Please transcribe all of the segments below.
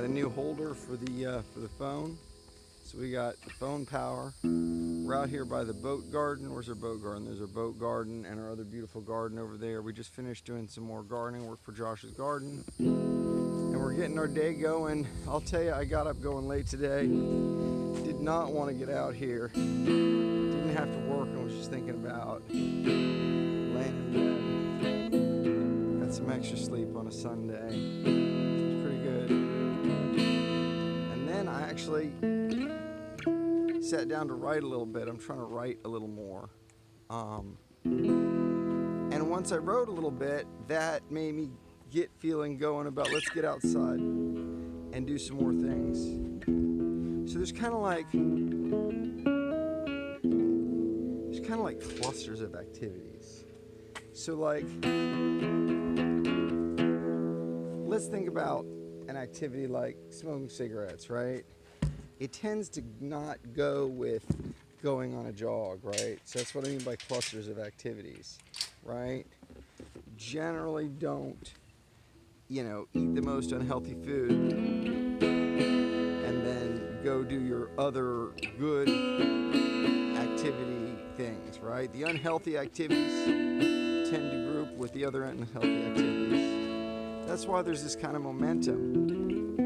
a new holder for the phone. So we got phone power. We're out here by the boat garden. Where's our boat garden? There's our boat garden and our other beautiful garden over there. We just finished doing some more gardening work for Josh's garden. And we're getting our day going. I'll tell you, I got up going late today. Did not want to get out here. Didn't have to work and was just thinking about laying in bed. Got some extra sleep on a Sunday. It was pretty good. And then I actually sat down to write a little bit. I'm trying to write a little more. And once I wrote a little bit, that made me get feeling going about let's get outside and do some more things. So there's kind of like clusters of activities. So like, let's think about an activity like smoking cigarettes, right? It tends to not go with going on a jog, right? So that's what I mean by clusters of activities, right? Generally don't, eat the most unhealthy food and then go do your other good activity things, right? The unhealthy activities tend to group with the other unhealthy activities. That's why there's this kind of momentum,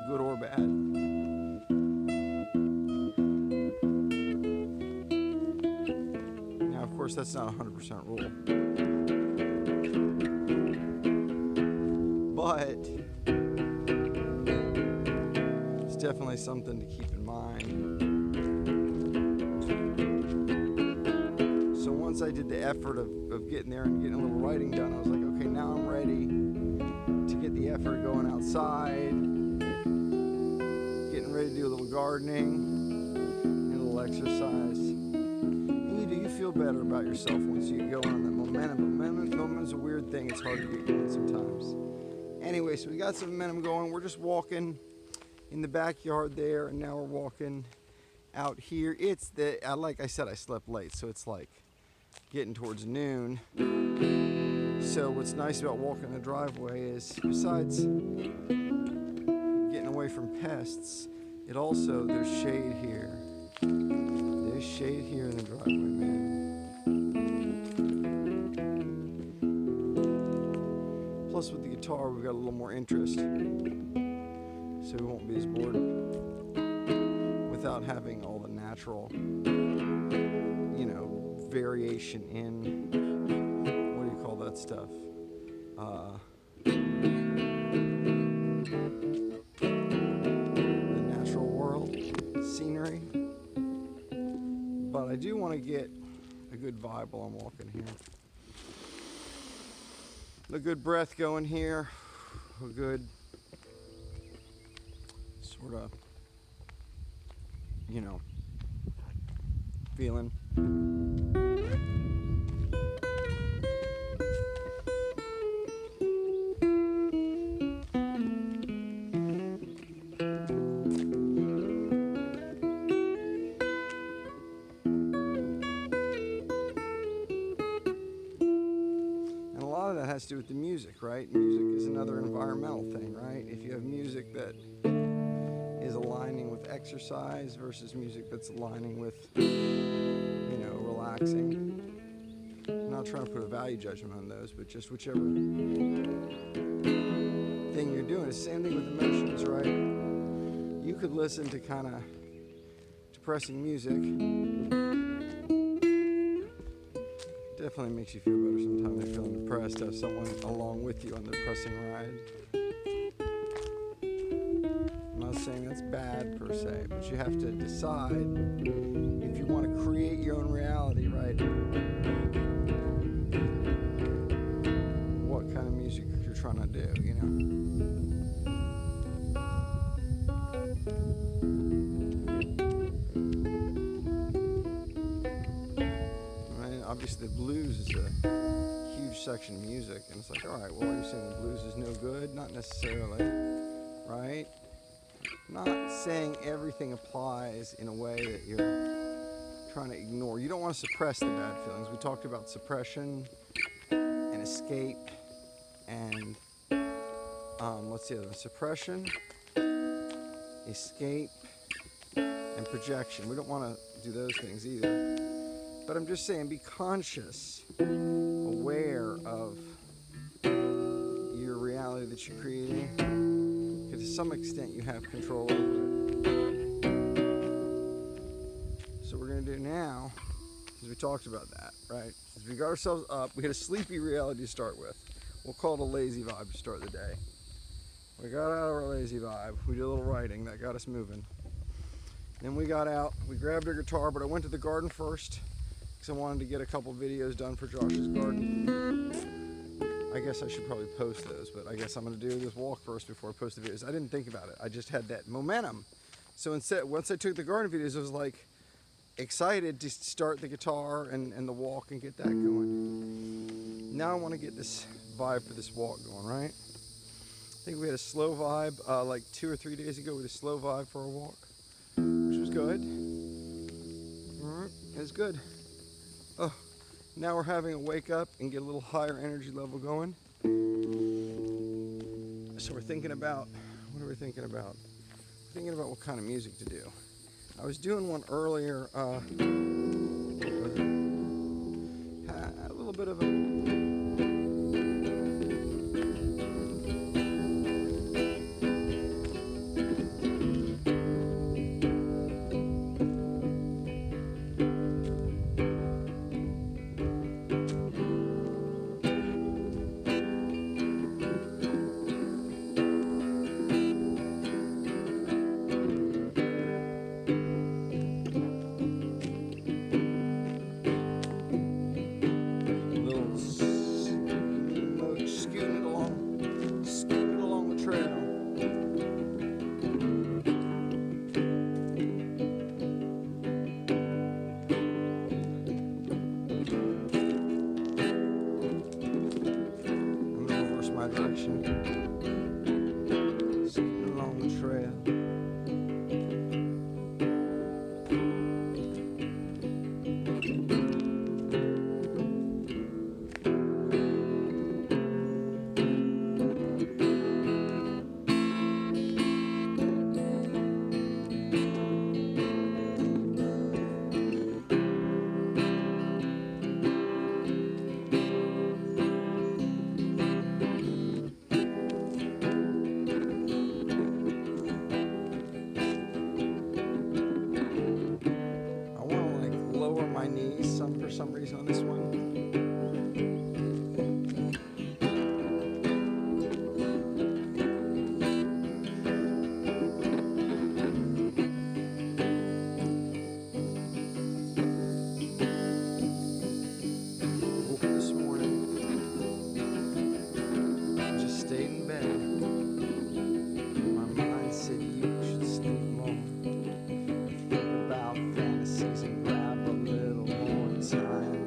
good or bad. Now, of course, that's not a 100% rule. But it's definitely something to keep in mind. So once I did the effort of getting there and getting a little writing done, I was like, okay, now I'm ready to get the effort going outside, getting ready to do a little gardening and a little exercise. And you feel better about yourself once you get going on that momentum. Momentum's a weird thing. It's hard to get going sometimes. Anyway, so we got some momentum going. We're just walking in the backyard there, and now we're walking out here. Like I said, I slept late, so it's like getting towards noon. So what's nice about walking the driveway is, besides getting away from pests, there's shade here. There's shade here in the driveway, man. Plus with the guitar, we've got a little more interest, so we won't be as bored without having all the natural, variation in, what do you call that stuff? The natural world, scenery. But I do want to get a good vibe while I'm walking here. A good breath going here, a good sort of, feeling. Has to do with the music, right? Music is another environmental thing, right? If you have music that is aligning with exercise versus music that's aligning with, relaxing. I'm not trying to put a value judgment on those, but just whichever thing you're doing. It's the same thing with emotions, right? You could listen to kind of depressing music. Definitely makes you feel better sometimes if you're feeling depressed to have someone along with you on the depressing ride. I'm not saying that's bad per se, but you have to decide if you want to create your own reality, right? What kind of music you're trying to do, Obviously the blues is a huge section of music, and it's like, all right, well, are you saying the blues is no good? Not necessarily, right? Not saying everything applies in a way that you're trying to ignore. You don't want to suppress the bad feelings. We talked about suppression and escape and What's the other one? Suppression, escape, and projection. We don't want to do those things either. But I'm just saying, be conscious, aware of your reality that you're creating. Because to some extent you have control over it. So what we're going to do now, because we talked about that, right? As we got ourselves up, we had a sleepy reality to start with. We'll call it a lazy vibe to start the day. We got out of our lazy vibe. We did a little writing that got us moving. Then we got out, we grabbed our guitar, but I went to the garden first because I wanted to get a couple videos done for Josh's garden. I guess I should probably post those, but I guess I'm going to do this walk first before I post the videos. I didn't think about it. I just had that momentum. So instead, once I took the garden videos, I was like excited to start the guitar and the walk and get that going. Now I want to get this vibe for this walk going, right? I think we had a slow vibe like 2 or 3 days ago. We had a slow vibe for our walk, which was good. It was good. Oh, now we're having a wake up and get a little higher energy level going. So we're thinking about, what are we thinking about? We're thinking about what kind of music to do. I was doing one earlier, a little bit of a direction, skipping along the trail. My knees for some reason on this one. Woke up this morning, just stayed in bed. My mind said you should sleep more. Think about fantasies and grab a little more time.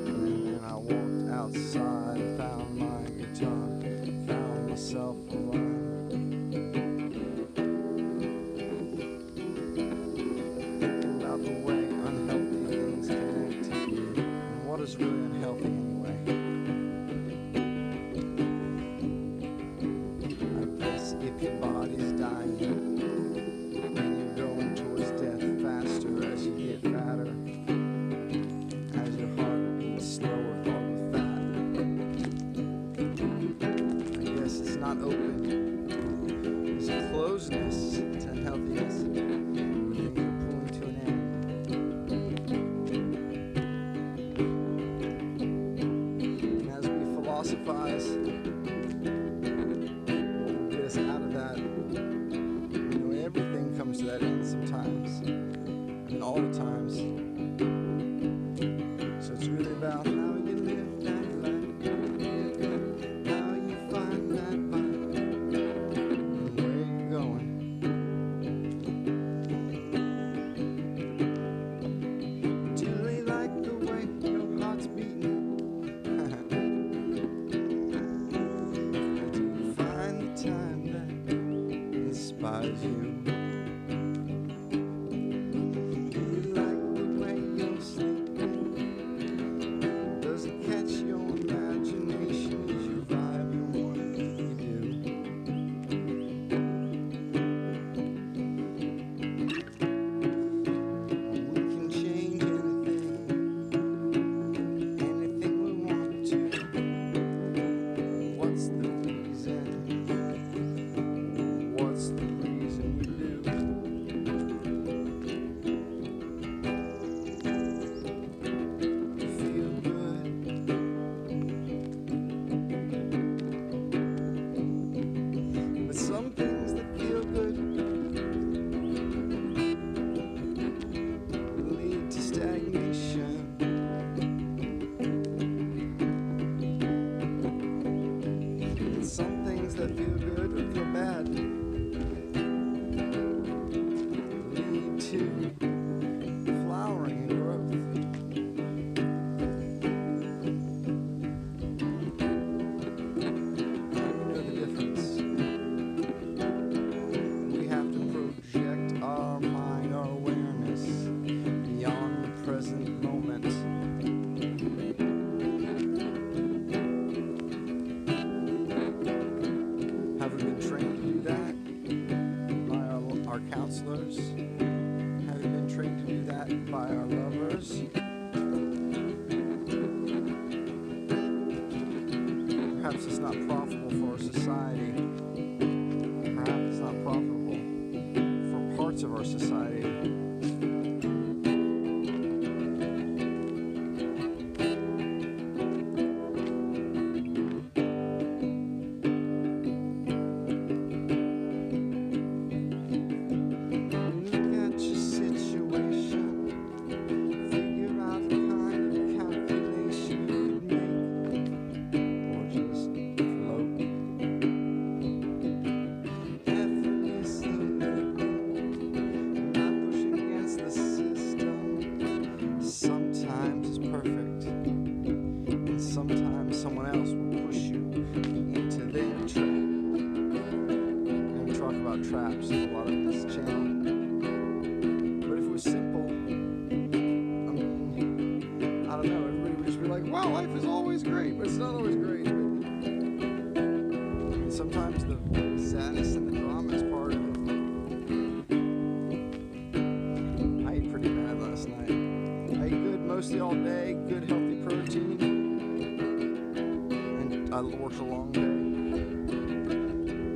And then I walked outside, found my guitar, found myself a rhyme. Thinking about the way unhealthy things connect, and what is really unhealthy anyway. I guess if your body's dying and you're going towards death faster as you get fatter, as your heart beats slower filled with fat, I guess it's not open. There's a closeness to unhealthiness when things are pulling to an end. And as we philosophize, out of that, everything comes to that end sometimes, and all the times. So it's really about how you live that life, how you find that vibe, and where you're going. Do you really like the way your heart's beating? not profitable for our society. Perhaps it's not profitable for parts of our society. Sometimes someone else will push you into their trap. And we talk about traps a lot of this channel. But if it was simple, I mean, I don't know, everybody would just be like, wow, life is always great, but it's not always great. And sometimes the sadness and the drama is part of it. I ate pretty bad last night. I ate good mostly all day, good healthy protein. I worked a long day.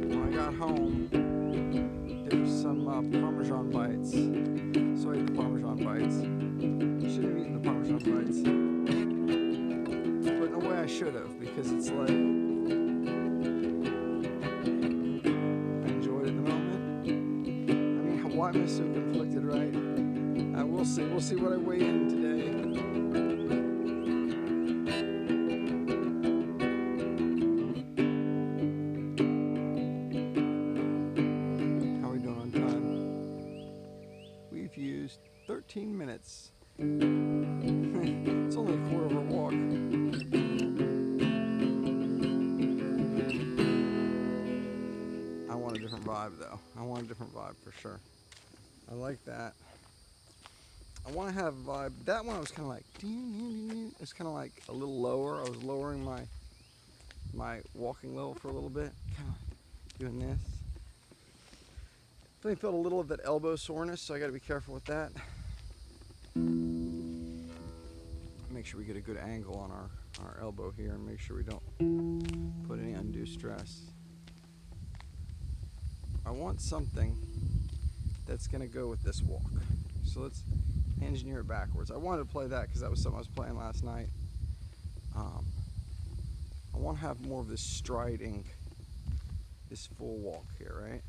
When I got home, there was some Parmesan bites. So I ate the Parmesan bites. Should have eaten the Parmesan bites. But in a way I should have, because it's like, I enjoyed it in the moment. I mean, why am I so conflicted, right? We'll see. We'll see what I weigh in today. Used 13 minutes. It's only a quarter of a walk. I want a different vibe though. I want a different vibe for sure. I like that. I want to have a vibe. That one I was kind of like, it's kind of like a little lower. I was lowering my walking level for a little bit. Kind of like doing this. I felt a little of that elbow soreness, so I got to be careful with that. Make sure we get a good angle on our elbow here and make sure we don't put any undue stress. I want something that's going to go with this walk. So let's engineer it backwards. I wanted to play that because that was something I was playing last night. I want to have more of this striding, this full walk here, right?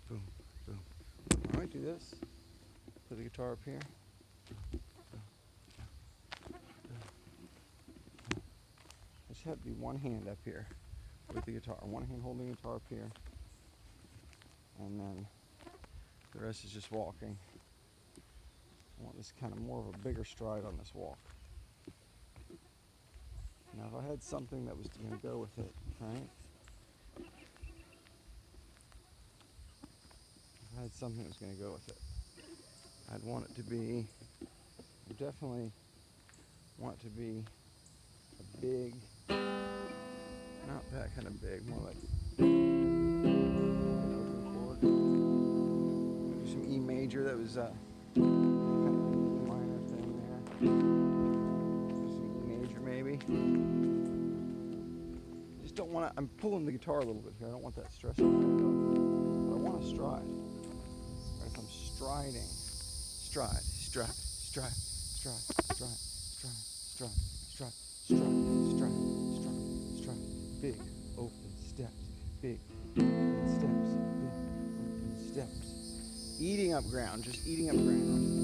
Boom, boom. I might do this. Put the guitar up here. I just have to be one hand up here with the guitar. One hand holding the guitar up here. And then the rest is just walking. I want this kind of more of a bigger stride on this walk. Now if I had something that was going to go with it, right? If I had something that was going to go with it, I'd want it to be, I definitely want it to be a big, not that kind of big, more like an open chord. Do some E major, that was kind of a minor thing there. Do some E major maybe. Just don't want to, I'm pulling the guitar a little bit here, I don't want that stress on my elbow, but I want to stride. Right, if I'm striding, stride, stride, stride, stride, stride, stride, stride, stride, stride, stride, stride, stride, big open steps, big open steps, big open steps. Eating up ground, just eating up ground.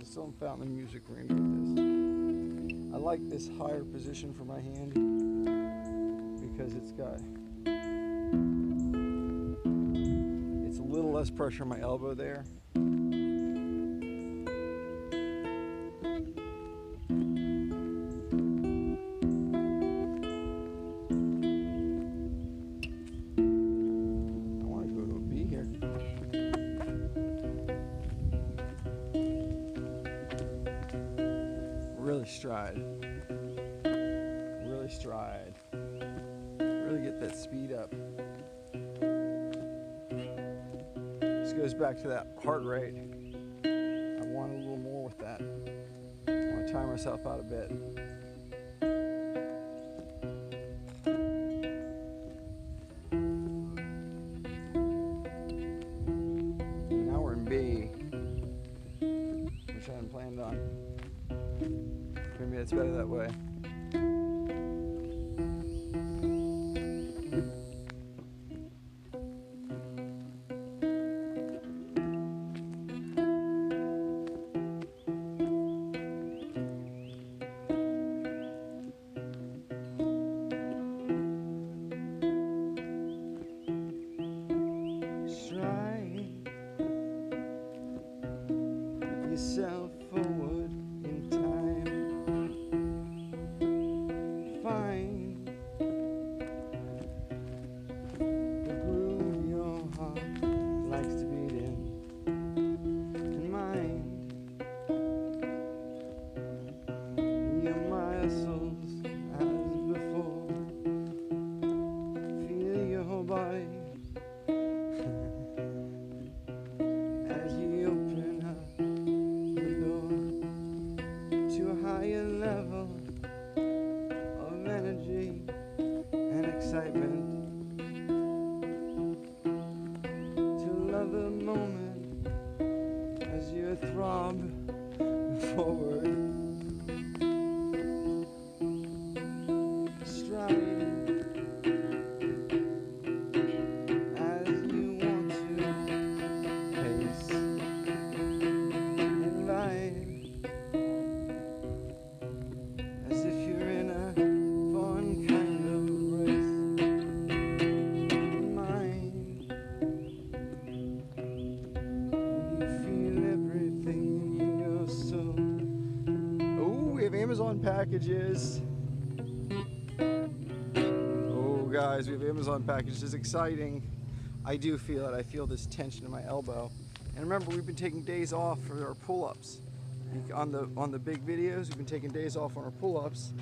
Still haven't found the music range with this. I like this higher position for my hand because it's a little less pressure on my elbow there. I want to go to a B here. stride. Really stride. Really get that speed up. This goes back to that heart rate. I want a little more with that. I want to tire myself out a bit. Now we're in B, which I hadn't planned on. Maybe it's better that way. Yourself forward in time. Find the groove your heart likes to beat in, and mind your muscles as before. Feel your body as you open up to a higher level of energy and excitement, to love the moment as you throb forward, stride as you want to pace and vibe. As if you're in a fun kind of race. Mind, you feel everything in your soul. Oh, we have Amazon packages. Oh, guys, we have Amazon packages. It's exciting. I do feel it. I feel this tension in my elbow. And remember, we've been taking days off for our pull-ups. On the big videos, we've been taking days off on our pull-ups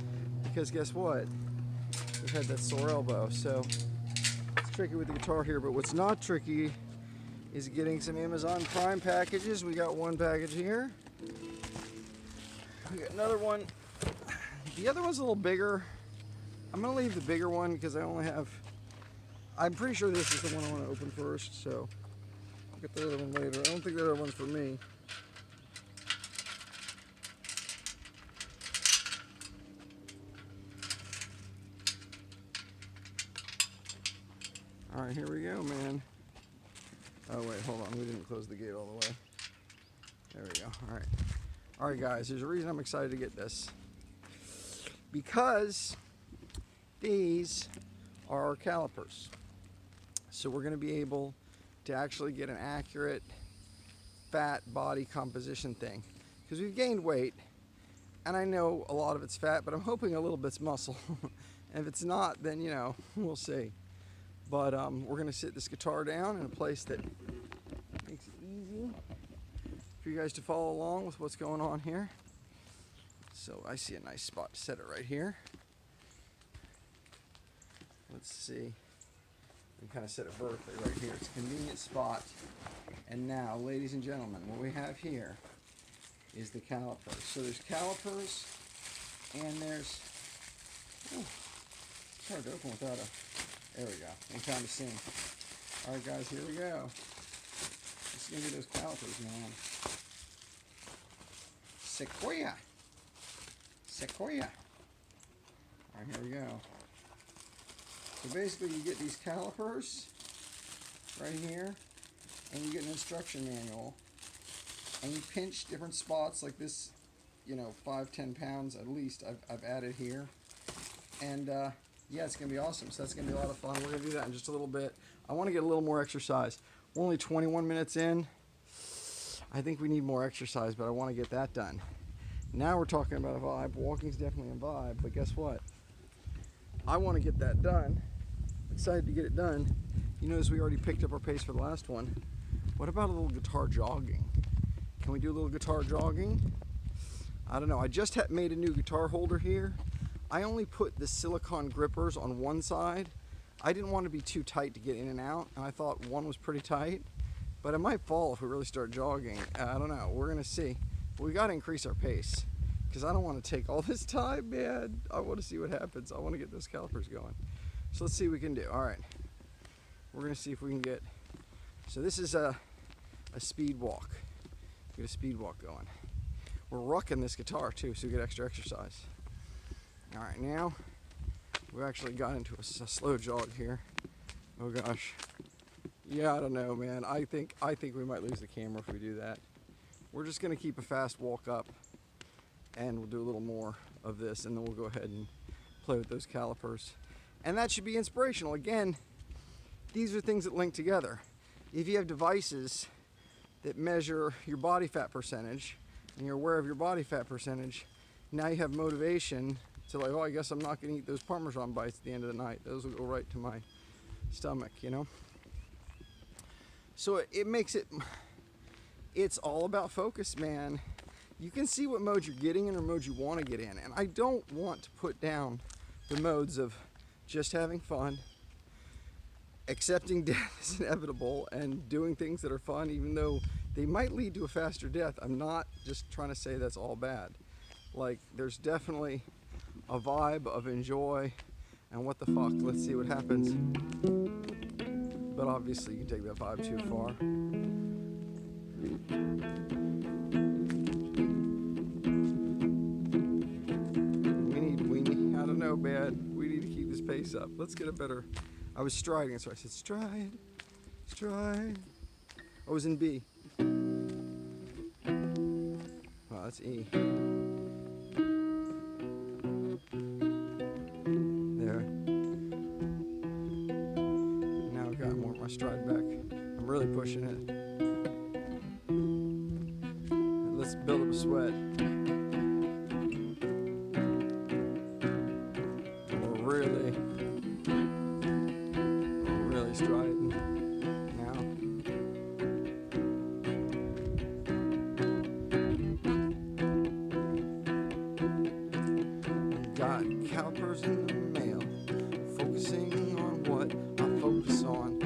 because guess what? We've had that sore elbow. So it's tricky with the guitar here, but what's not tricky is getting some Amazon Prime packages. We got one package here. We got another one. The other one's a little bigger. I'm gonna leave the bigger one because I only have, I'm pretty sure this is the one I want to open first, so I'll get the other one later. I don't think the other one's for me. All right, here we go, man. Oh, wait, hold on. We didn't close the gate all the way. There we go. All right. All right, guys, there's a reason I'm excited to get this. Because these are our calipers. So we're going to be able to actually get an accurate fat body composition thing. Because we've gained weight, and I know a lot of it's fat, but I'm hoping a little bit's muscle. And if it's not, then, you know, we'll see. But we're going to sit this guitar down in a place that makes it easy for you guys to follow along with what's going on here. So I see a nice spot to set it right here. Let's see. We kind of set it vertically right here. It's a convenient spot. And now, ladies and gentlemen, what we have here is the calipers. So there's calipers and there's... Oh, it's hard to open without a... There we go. I'm kind of seeing. All right, guys, here we go. Let's give me those calipers, man. Sequoia. Sequoia. All right, here we go. So basically, you get these calipers right here, and you get an instruction manual, and you pinch different spots like this. You know, 5-10 pounds at least. I've added here, and yeah, it's going to be awesome. So that's going to be a lot of fun. We're going to do that in just a little bit. I want to get a little more exercise. We're only 21 minutes in. I think we need more exercise, but I want to get that done. Now we're talking about a vibe. Walking's definitely a vibe, but guess what? I want to get that done. Excited to get it done. You notice we already picked up our pace for the last one. What about a little guitar jogging? Can we do a little guitar jogging? I don't know. I just made a new guitar holder here. I only put the silicone grippers on one side. I didn't want to be too tight to get in and out, and I thought one was pretty tight, but it might fall if we really start jogging. I don't know. We're gonna see. But we got to increase our pace because I don't want to take all this time, man. I want to see what happens. I want to get those calipers going. So let's see what we can do. All right. We're gonna see if we can get. So this is a speed walk. Get a speed walk going. We're rucking this guitar too, so we get extra exercise. All right, now we actually got into a slow jog here. Oh gosh. Yeah, I don't know, man. I think we might lose the camera if we do that. We're just gonna keep a fast walk up, and we'll do a little more of this, and then we'll go ahead and play with those calipers. And that should be inspirational. Again, these are things that link together. If you have devices that measure your body fat percentage, and you're aware of your body fat percentage, now you have motivation to like, oh, I guess I'm not gonna eat those Parmesan bites at the end of the night. Those will go right to my stomach, you know? So it makes it, it's all about focus, man. You can see what mode you're getting in or mode you wanna get in. And I don't want to put down the modes of just having fun, accepting death is inevitable, and doing things that are fun even though they might lead to a faster death. I'm not just trying to say that's all bad. Like, there's definitely a vibe of enjoy and what the fuck, let's see what happens. But obviously you can take that vibe too far. I don't know, man. We need to keep this pace up. Let's get a better, I was striding, so I said stride, stride. I was in B. Wow, that's E. There. Now I've got more of my stride back. I'm really pushing it. And let's build up a sweat. We're really striding now. Got calipers in the mail, focusing on what I focus on.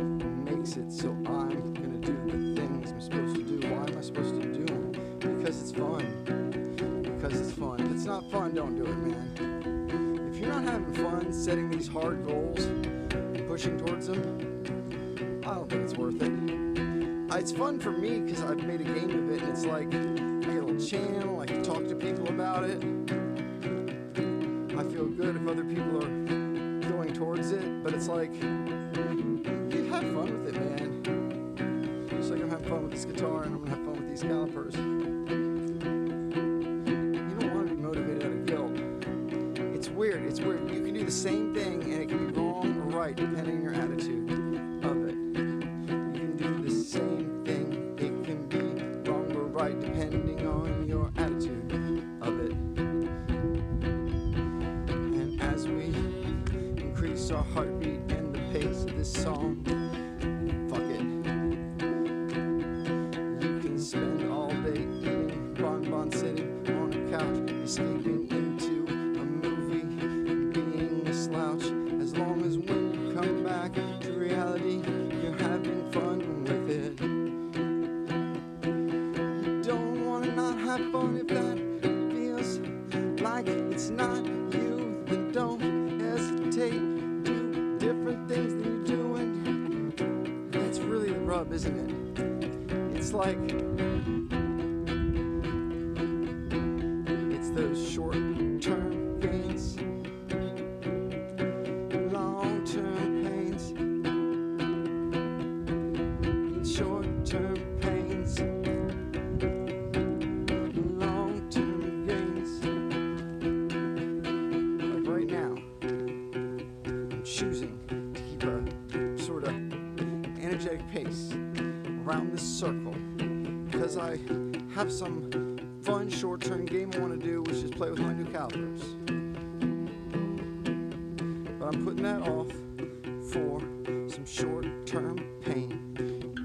Makes it so I'm gonna do the things I'm supposed to do. Why am I supposed to do them? Because it's fun. Because it's fun. If it's not fun, don't do it, man. If you're not having fun setting these hard goals and pushing towards them, I don't think it's worth it. It's fun for me because I've made a game of it, and it's like I get a little channel, I can talk to people about it. I feel good if other people are going towards it, but it's like, you have fun with it, man. Just like I'm having fun with this guitar, and I'm gonna have fun with these calipers. You don't want to be motivated out of guilt. It's weird. You can do the same thing, and it can be wrong or right depending on your attitude of it. You can do the same thing, it can be wrong or right depending on your attitude of it. And as we increase our heartbeat and the pace of this song, fuck it. You can spend all day eating bonbon, sitting on a couch, escaping into a movie, being a slouch. As long as when you come back to reality, you're having fun with it. You don't want to not have fun if that feels like it's not you. Then don't hesitate, do different things than you're doing. That's really the rub, isn't it? It's like, it's those short-term gains, long-term pains, short-term pains, long-term gains. Like right now, I'm choosing to keep a sort of energetic pace around this circle because I have some fun short-term game I want to do, which is play with my new calipers. But I'm putting that off for some short-term pain.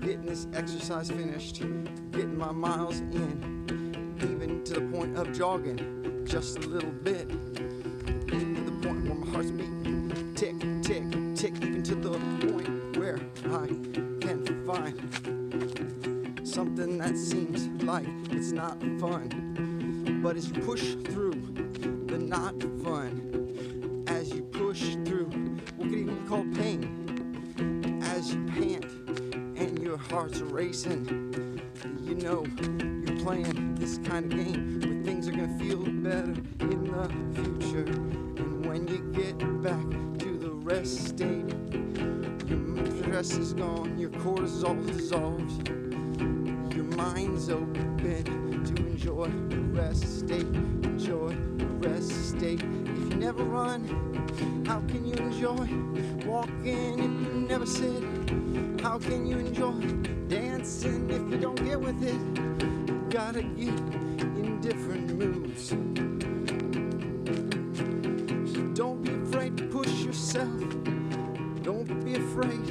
Getting this exercise finished, getting my miles in, even to the point of jogging just a little bit, even to the point where my heart's beating tick, tick, tick, even to the point where I can find something that seems like it's not fun. But as you push through the not fun, as you push through what could even be called pain, as you pant and your heart's racing, you know you're playing this kind of game where things are gonna feel better in the future. And when you get back to the rest state, your stress is gone, your cortisol dissolves, your mind's open to enjoy the rest state. Enjoy the rest state. If you never run, how can you enjoy walking if you never sit? How can you enjoy dancing if you don't get with it? You gotta get in different moods. So don't be afraid to push yourself. Don't be afraid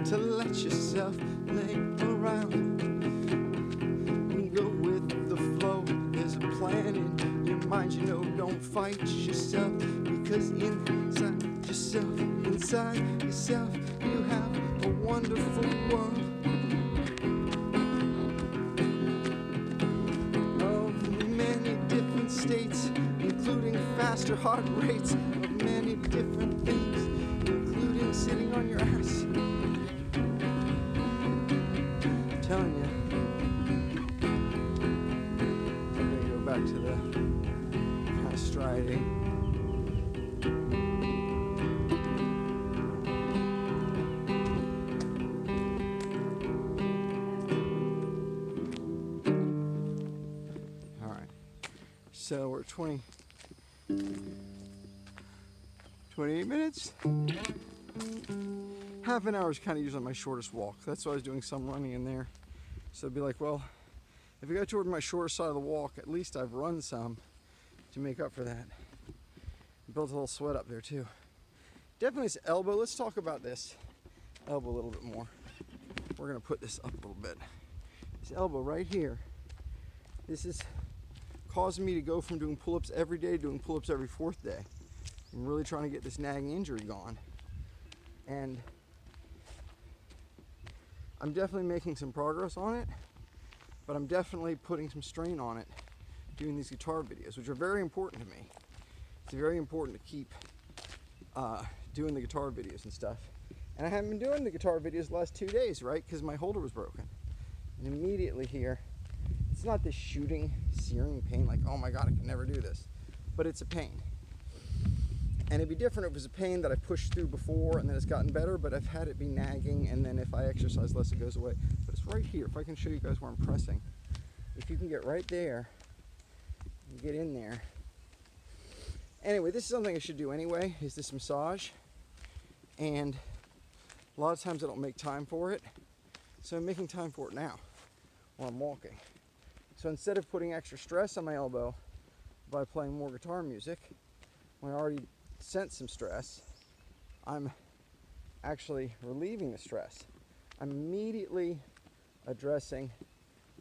to let yourself lay around and go with the flow. There's a plan in your mind, you know, don't fight yourself, because inside yourself, you have a wonderful world of many different states, including faster heart rates of many different things, including sitting on your ass. I'm telling you, I'm gonna go back to the kind of striding. So we're 28 minutes. Half an hour is kind of usually my shortest walk. That's why I was doing some running in there. So it'd be like, well, if I go toward my shorter side of the walk, at least I've run some to make up for that. Built a little sweat up there too. Definitely this elbow. Let's talk about this elbow a little bit more. We're gonna put this up a little bit. This elbow right here. This is causing me to go from doing pull-ups every day to doing pull-ups every fourth day. I'm really trying to get this nagging injury gone. And I'm definitely making some progress on it, but I'm definitely putting some strain on it doing these guitar videos, which are very important to me. It's very important to keep doing the guitar videos and stuff. And I haven't been doing the guitar videos the last 2 days, right? Because my holder was broken. And immediately here, it's not this shooting, searing pain like, oh my God, I can never do this. But it's a pain. And it'd be different if it was a pain that I pushed through before and then it's gotten better, but I've had it be nagging, and then if I exercise less, it goes away. But it's right here. If I can show you guys where I'm pressing. If you can get right there, and get in there. Anyway, this is something I should do anyway, is this massage. And a lot of times I don't make time for it. So I'm making time for it now while I'm walking. So instead of putting extra stress on my elbow by playing more guitar music, when I already sense some stress, I'm actually relieving the stress. I'm immediately addressing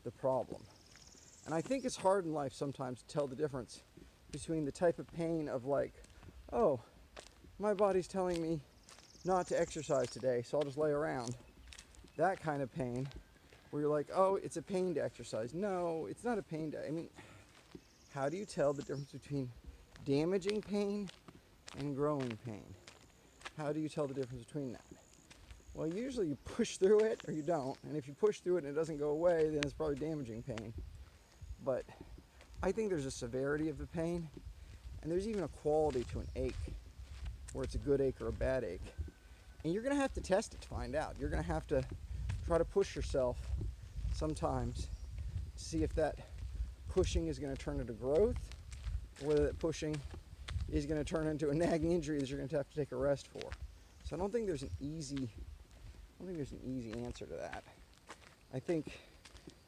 the problem. And I think it's hard in life sometimes to tell the difference between the type of pain of like, oh, my body's telling me not to exercise today, so I'll just lay around. That kind of pain, where you're like, oh, it's a pain to exercise. No, it's not a pain to, I mean, how do you tell the difference between damaging pain and growing pain? How do you tell the difference between that? Well, usually you push through it or you don't. And if you push through it and it doesn't go away, then it's probably damaging pain. But I think there's a severity of the pain, and there's even a quality to an ache, where it's a good ache or a bad ache. And you're gonna have to test it to find out. You're gonna have to try to push yourself sometimes to see if that pushing is gonna turn into growth, or whether that pushing is gonna turn into a nagging injury that you're gonna have to take a rest for. So I don't think there's an easy answer to that. I think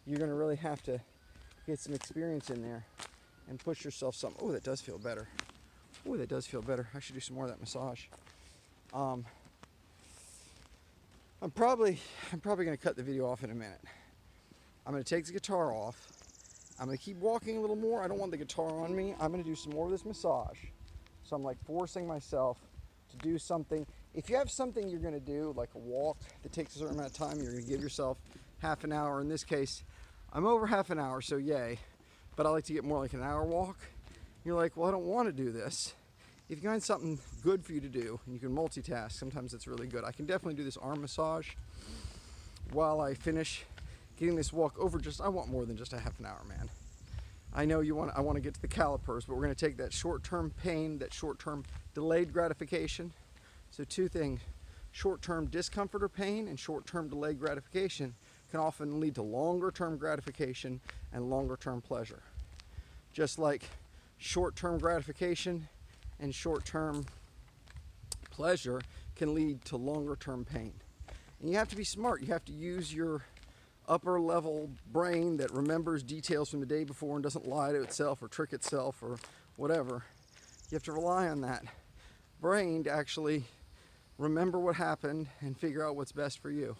you're gonna really have to get some experience in there and push yourself some. Oh, that does feel better. Oh, that does feel better. I should do some more of that massage. I'm probably going to cut the video off in a minute. I'm going to take the guitar off. I'm gonna keep walking a little more. I don't want the guitar on me. I'm gonna do some more of this massage. So I'm like forcing myself to do something. If you have something you're gonna do, like a walk that takes a certain amount of time, you're gonna give yourself half an hour. In this case, I'm over half an hour, so yay. But I like to get more like an hour walk. You're like, well, I don't want to do this. If you find something good for you to do, and you can multitask, sometimes it's really good. I can definitely do this arm massage while I finish getting this walk over. I want more than just a half an hour, man. I know I want to get to the calipers, but we're going to take that short-term pain, that short-term delayed gratification. So two things, short-term discomfort or pain and short-term delayed gratification can often lead to longer-term gratification and longer-term pleasure. Just like short-term gratification and short-term pleasure can lead to longer-term pain. And you have to be smart. You have to use your upper level brain that remembers details from the day before and doesn't lie to itself or trick itself or whatever. You have to rely on that brain to actually remember what happened and figure out what's best for you.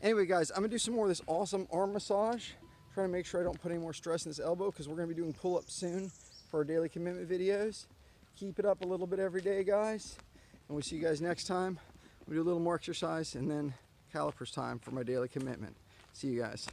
Anyway, guys, I'm gonna do some more of this awesome arm massage. Trying to make sure I don't put any more stress in this elbow because we're gonna be doing pull-ups soon for our daily commitment videos. Keep it up a little bit every day, guys. And we'll see you guys next time. We'll do a little more exercise and then calipers time for my daily commitment. See you guys.